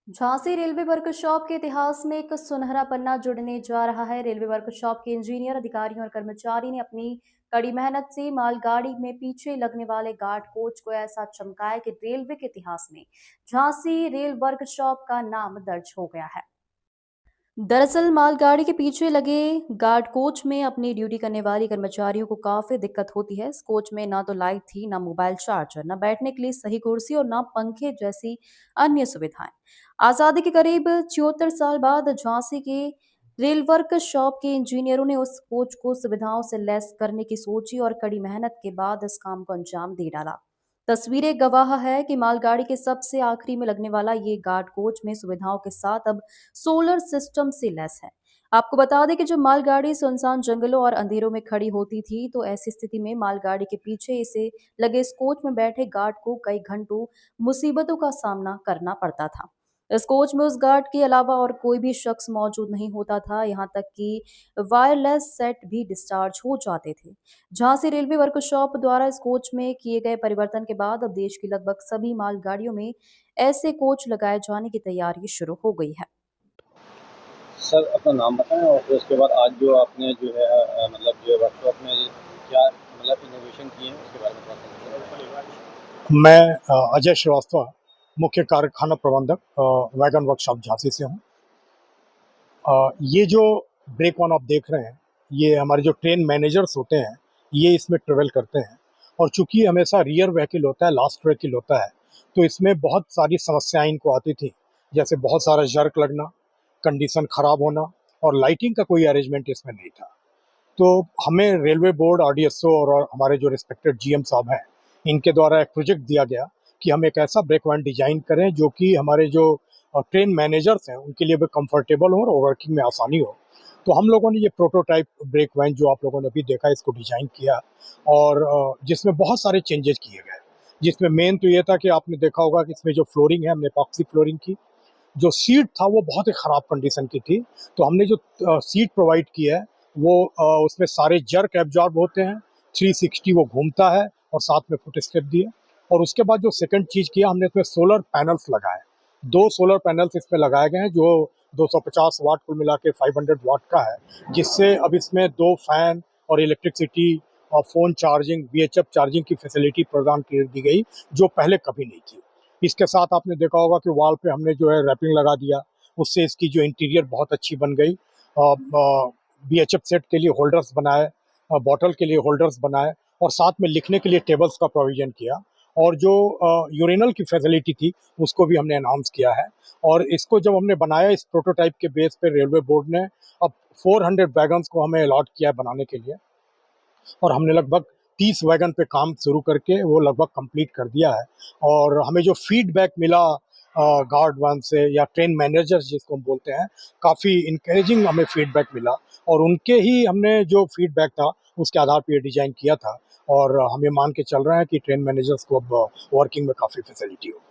Jhansi railway workshop के इतिहास में एक सुनहरा पन्ना जुड़ने जा रहा है। रेलवे वर्कशॉप के इंजीनियर, अधिकारियों और कर्मचारी ने अपनी कड़ी मेहनत से मालगाड़ी में पीछे लगने वाले गार्ड कोच को ऐसा चमकाया कि रेलवे के इतिहास में झांसी रेल वर्कशॉप का नाम दर्ज हो गया है। दरअसल मालगाड़ी के पीछे लगे गार्ड कोच में अपनी ड्यूटी करने वाली कर्मचारियों को काफी दिक्कत होती है। इस कोच में ना तो लाइट थी, ना मोबाइल चार्जर, ना बैठने के लिए सही कुर्सी और ना पंखे जैसी अन्य सुविधाएं। आजादी के करीब 74 साल बाद झांसी के रेल वर्कशॉप के इंजीनियरों ने उस कोच को सुविधाओं से लैस करने की सोची और कड़ी मेहनत के बाद इस काम को अंजाम दे डाला। तस्वीरें गवाह है कि मालगाड़ी के सबसे आखिरी में लगने वाला ये गार्ड कोच में सुविधाओं के साथ अब सोलर सिस्टम से लैस है। आपको बता दें कि जब मालगाड़ी सुनसान जंगलों और अंधेरों में खड़ी होती थी, तो ऐसी स्थिति में मालगाड़ी के पीछे इसे लगे इस कोच में बैठे गार्ड को कई घंटों मुसीबतों का सामना करना पड़ता था। इस कोच में उस गार्ड के अलावा और कोई भी शख्स मौजूद नहीं होता था, यहाँ तक कि वायरलेस सेट भी डिस्चार्ज हो जाते थे। झांसी रेलवे वर्कशॉप द्वारा इस कोच में किए गए परिवर्तन के बाद अब देश की लगभग सभी मालगाड़ियों में ऐसे कोच लगाए जाने की तैयारी शुरू हो गई है। सर अपना नाम बताएँ और फिर उसके बाद आज जो आपने जो है मतलब जो वर्कशॉप में क्या मतलब इनोवेशन किए हैं उसके बारे में थोड़ा-सा बताइए? मैं अजय श्रीवास्तव, मुख्य कारखाना प्रबंधक वैगन वर्कशॉप झांसी से हूँ। ये जो ब्रेक ऑन आप देख रहे हैं, ये हमारे जो ट्रेन मैनेजर्स होते हैं, ये इसमें ट्रैवल करते हैं और चूँकि हमेशा रियर व्हीकल होता है, लास्ट व्हीकल होता है, तो इसमें बहुत सारी समस्याएँ इनको आती थी। जैसे बहुत सारा जर्क लगना, कंडीशन खराब होना और लाइटिंग का कोई अरेंजमेंट इसमें नहीं था। तो हमें रेलवे बोर्ड, आरडीएसओ और हमारे जो रिस्पेक्टेड जीएम साहब हैं, इनके द्वारा एक प्रोजेक्ट दिया गया कि हम एक ऐसा ब्रेक वैन डिज़ाइन करें जो कि हमारे जो ट्रेन मैनेजर्स हैं, उनके लिए भी कंफर्टेबल हो और वर्किंग में आसानी हो। तो हम लोगों ने ये प्रोटोटाइप ब्रेक वैन जो आप लोगों ने अभी देखा, इसको डिज़ाइन किया और जिसमें बहुत सारे चेंजेस किए गए। जिसमें मेन तो ये था कि आपने देखा होगा कि इसमें जो फ्लोरिंग है, हमने एपॉक्सी फ्लोरिंग की। जो सीट था वो बहुत ही ख़राब कंडीशन की थी, तो हमने जो सीट प्रोवाइड की है वो उसमें सारे जर्क एब्जॉर्ब होते हैं, 360 वो घूमता है और साथ में फुट स्टेप दिए। और उसके बाद जो सेकंड चीज़ किया, हमने इसमें सोलर पैनल्स लगाए। 2 सोलर पैनल्स इसमें लगाए गए हैं जो 250 वाट कुल मिला के 500 वाट का है, जिससे अब इसमें 2 फैन और इलेक्ट्रिसिटी और फ़ोन चार्जिंग, वीएचएफ चार्जिंग की फैसिलिटी प्रदान की दी गई, जो पहले कभी नहीं थी। इसके साथ आपने देखा होगा कि वॉल पे हमने जो है रैपिंग लगा दिया, उससे इसकी जो इंटीरियर बहुत अच्छी बन गई। बीएचएफ सेट के लिए होल्डर्स बनाए, बॉटल के लिए होल्डर्स बनाए और साथ में लिखने के लिए टेबल्स का प्रोविज़न किया और जो यूरिनल की फैसिलिटी थी, उसको भी हमने एनहांस किया है। और इसको जब हमने बनाया इस प्रोटोटाइप के बेस पे रेलवे बोर्ड ने अब 400 वैगन्स को हमें अलॉट किया है बनाने के लिए और हमने लगभग 30 वैगन पे काम शुरू करके वो लगभग कंप्लीट कर दिया है। और हमें जो फीडबैक मिला गार्ड वन से या ट्रेन मैनेजर्स जिसको हम बोलते हैं, काफ़ी इनकरेजिंग हमें फीडबैक मिला और उनके ही हमने जो फीडबैक था उसके आधार पे ये डिज़ाइन किया था और हमें मान के चल रहे हैं कि ट्रेन मैनेजर्स को अब वर्किंग में काफ़ी फैसिलिटी होगी।